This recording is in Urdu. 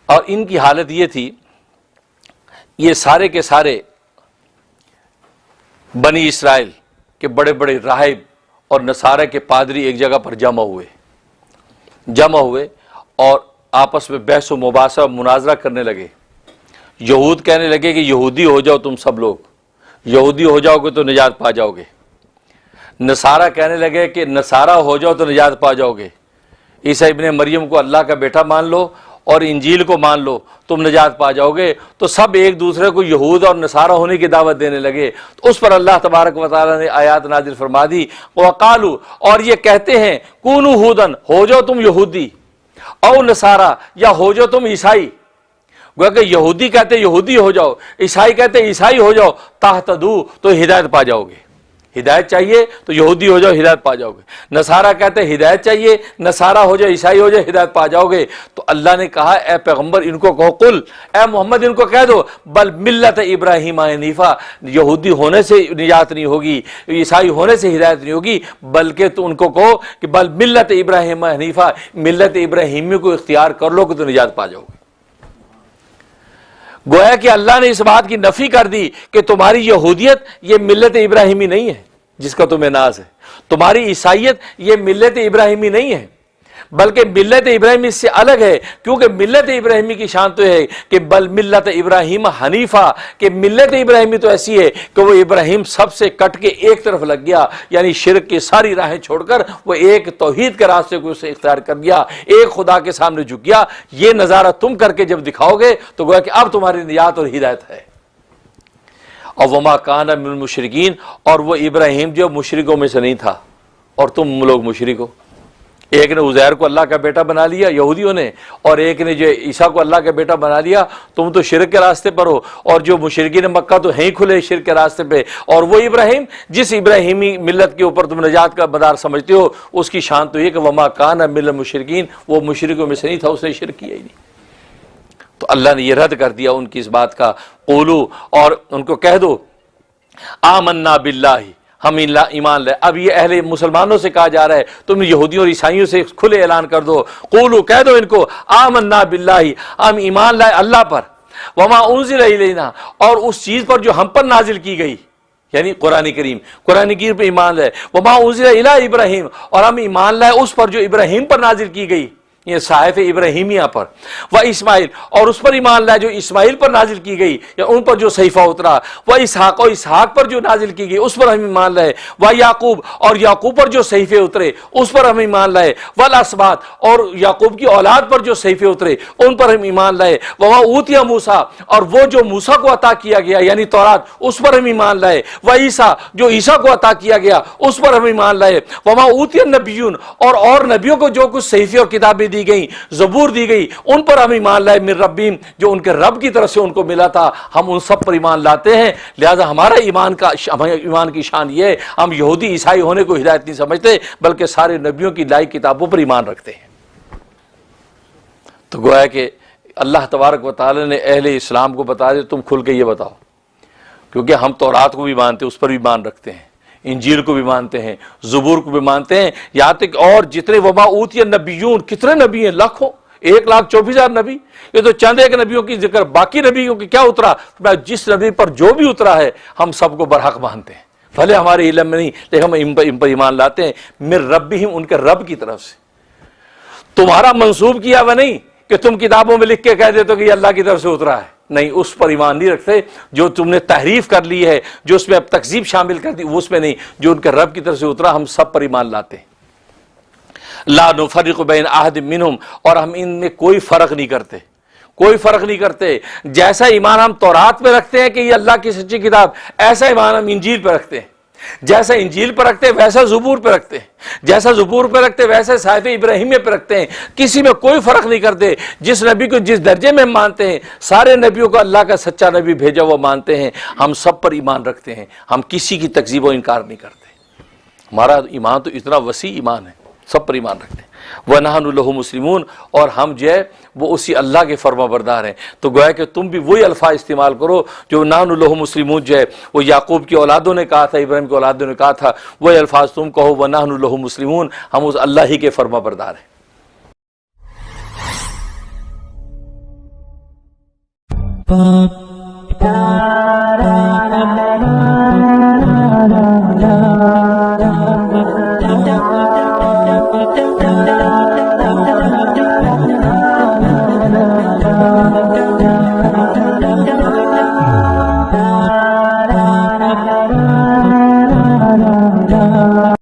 اور ان کی حالت یہ تھی، یہ سارے کے سارے بنی اسرائیل کے بڑے بڑے راہب اور نصارہ کے پادری ایک جگہ پر جمع ہوئے اور آپس میں بحث و مباحثہ مناظرہ کرنے لگے۔ یہود کہنے لگے کہ یہودی ہو جاؤ تم سب لوگ، یہودی ہو جاؤ گے تو نجات پا جاؤ گے۔ نصارہ کہنے لگے کہ نصارہ ہو جاؤ تو نجات پا جاؤ گے، عیسیٰ ابن مریم کو اللہ کا بیٹا مان لو اور انجیل کو مان لو تم نجات پا جاؤ گے۔ تو سب ایک دوسرے کو یہود اور نصارہ ہونے کی دعوت دینے لگے۔ تو اس پر اللہ تبارک و تعالیٰ نے آیات نازل فرما دی، وقالو، اور یہ کہتے ہیں، کونو ہودن، ہو جاؤ تم یہودی، او نصارہ، یا ہو جاؤ تم عیسائی۔ گویا کہ یہودی کہتے یہودی ہو جاؤ، عیسائی کہتے عیسائی ہو جاؤ، تہتدوا، تو ہدایت پا جاؤ گے۔ ہدایت چاہیے تو یہودی ہو جاؤ، ہدایت پا جاؤ گے۔ نصارہ کہتے ہدایت چاہیے، نصارہ ہو جاؤ، عیسائی ہو جاؤ، ہدایت پا جاؤ گے۔ تو اللہ نے کہا اے پیغمبر ان کو کہو، قل، اے محمد ان کو کہہ دو، بل ملت ابراہیم حنیفہ، یہودی ہونے سے نجات نہیں ہوگی، عیسائی ہونے سے ہدایت نہیں ہوگی، بلکہ تو ان کو کہو کہ بل ملت ابراہیم حنیفہ، ملت ابراہیمی کو اختیار کر لو کہ تو نجات پا جاؤ گے۔ گویا کہ اللہ نے اس بات کی نفی کر دی کہ تمہاری یہودیت یہ ملت ابراہیمی نہیں ہے جس کا تمہیں ناز ہے، تمہاری عیسائیت یہ ملت ابراہیمی نہیں ہے، بلکہ ملت ابراہیمی اس سے الگ ہے، کیونکہ ملت ابراہیمی کی شان تو ہے کہ بل ملت ابراہیم حنیفہ، کہ ملت ابراہیمی تو ایسی ہے کہ وہ ابراہیم سب سے کٹ کے ایک طرف لگ گیا، یعنی شرک کی ساری راہیں چھوڑ کر وہ ایک توحید کے راستے کو اسے اختیار کر گیا، ایک خدا کے سامنے جھک گیا۔ یہ نظارہ تم کر کے جب دکھاؤ گے تو گویا کہ اب تمہاری نجات اور ہدایت ہے۔ اور وما کان من المشرکین، اور وہ ابراہیم جو مشرکوں میں سے نہیں تھا، اور تم لوگ مشرک ہو۔ ایک نے عزیر کو اللہ کا بیٹا بنا لیا یہودیوں نے، اور ایک نے جو عیسیٰ کو اللہ کا بیٹا بنا لیا، تم تو شرک کے راستے پر ہو، اور جو مشرکین مکہ تو ہیں کھلے شرک کے راستے پہ، اور وہ ابراہیم جس ابراہیمی ملت کے اوپر تم نجات کا مدار سمجھتے ہو، اس کی شان تو یہ کہ وما کان من المشرکین، وہ مشرکوں میں سے نہیں تھا، اس نے شرک کیا ہی نہیں۔ تو اللہ نے یہ رد کر دیا ان کی اس بات کا، قولو، اور ان کو کہہ دو، آمنا باللہ، ہم ایمان لائے۔ اب یہ اہل مسلمانوں سے کہا جا رہا ہے، تم یہودیوں اور عیسائیوں سے کھلے اعلان کر دو، قولو، کہہ دو ان کو، آمنا باللہ، ہم ایمان لائے اللہ پر، وما انزل الینا، اور اس چیز پر جو ہم پر نازل کی گئی، یعنی قرآن کریم پہ ایمان لائے، وما انزل الی ابراہیم، اور ہم ایمان لائے اس پر جو ابراہیم پر نازل کی گئی، یہ صحائف ابراہیمیہ پر، و اسماعیل، اور اس پر ایمان لائے جو اسماعیل پر نازل کی گئی یا ان پر جو صحیفہ اترا، و اسحاق، اور اسحاق پر جو نازل کی گئی اس پر ہم ایمان لائے، و یعقوب، اور یعقوب پر جو صحیفے اترے اس پر ہم ایمان لائے، والاسباط، اور یعقوب کی اولاد پر جو صحیفے اترے ان پر ہم ایمان لائے، وما اوتي موسیٰ، اور وہ جو موسیٰ کو عطا کیا گیا یعنی تورات اس پر ہم ایمان لائے، و عیسیٰ، جو عیسیٰ کو عطا کیا گیا اس پر ہم ایمان لائے، وما اوتي النبیون، اور نبیوں کو جو کچھ صحیفے اور کتابیں دی گئی، زبور دی گئی، ان پر ہم ایمان لائے، من ربیم، جو ان کے رب کی طرف سے ان کو ملا تھا، ہم ان سب پر ایمان لاتے ہیں۔ لہذا ہمارا ایمان کی شان یہ ہے، ہم یہودی عیسائی ہونے کو ہدایت نہیں سمجھتے، بلکہ سارے نبیوں کی لائی کتابوں پر ایمان رکھتے ہیں۔ تو گویا کہ اللہ تبارک و تعالی نے اہل اسلام کو بتا دے، تم کھل کے یہ بتاؤ، کیونکہ ہم تورات کو بھی مانتے ہیں، اس پر بھی ایمان رکھتے ہیں، انجیل کو بھی مانتے ہیں، زبور کو بھی مانتے ہیں، یہاں تک اور جتنے وما اوتی النبیون، کتنے نبی ہیں، لاکھوں، 1,24,000 نبی، یہ تو چند ایک نبیوں کی ذکر، باقی نبیوں کی کیا اترا، جس نبی پر جو بھی اترا ہے ہم سب کو برحق مانتے ہیں، بھلے ہمارے علم میں نہیں لیکن ہم ان پر ایمان لاتے ہیں، من ربہم، ان کے رب کی طرف سے، تمہارا منسوب کیا ہوا نہیں کہ تم کتابوں میں لکھ کے کہہ دیتے ہو کہ یہ اللہ کی طرف سے اترا ہے، نہیں، اس پر ایمان نہیں رکھتے، جو تم نے تحریف کر لی ہے، جو اس میں اب تکذیب شامل کر دی، وہ اس میں نہیں، جو ان کے رب کی طرف سے اترا ہم سب پر ایمان لاتے ہیں۔ لا نفرق بین احد منہم، اور ہم ان میں کوئی فرق نہیں کرتے، کوئی فرق نہیں کرتے، جیسا ایمان ہم تورات پہ رکھتے ہیں کہ یہ اللہ کی سچی کتاب، ایسا ایمان ہم انجیل پہ رکھتے ہیں، جیسا انجیل پہ رکھتے ہیں ویسا زبور پہ رکھتے ہیں، جیسا زبور پہ رکھتے ہیں ویسے صحائف ابراہیمیہ پہ رکھتے ہیں، کسی میں کوئی فرق نہیں کرتے، جس نبی کو جس درجے میں مانتے ہیں، سارے نبیوں کو اللہ کا سچا نبی بھیجا وہ مانتے ہیں، ہم سب پر ایمان رکھتے ہیں، ہم کسی کی تکذیب و انکار نہیں کرتے، ہمارا ایمان تو اتنا وسیع ایمان ہے سب پر ایمان رکھتے ہیں. وَنَحْنُ لَهُ مُسْلِمُونَ, اور ہم جو ہے وہ اسی اللہ کے فرما بردار ہیں. تو گویا کہ تم بھی وہی الفاظ استعمال کرو جو نَحْنُ لَهُ مُسْلِمُونَ جو ہے وہ یعقوب کی اولادوں نے کہا تھا, ابراہیم کی اولادوں نے کہا تھا, وہی الفاظ تم کہو وَنَحْنُ لَهُ مُسْلِمُونَ, ہم اس اللہ ہی کے فرما بردار ہیں.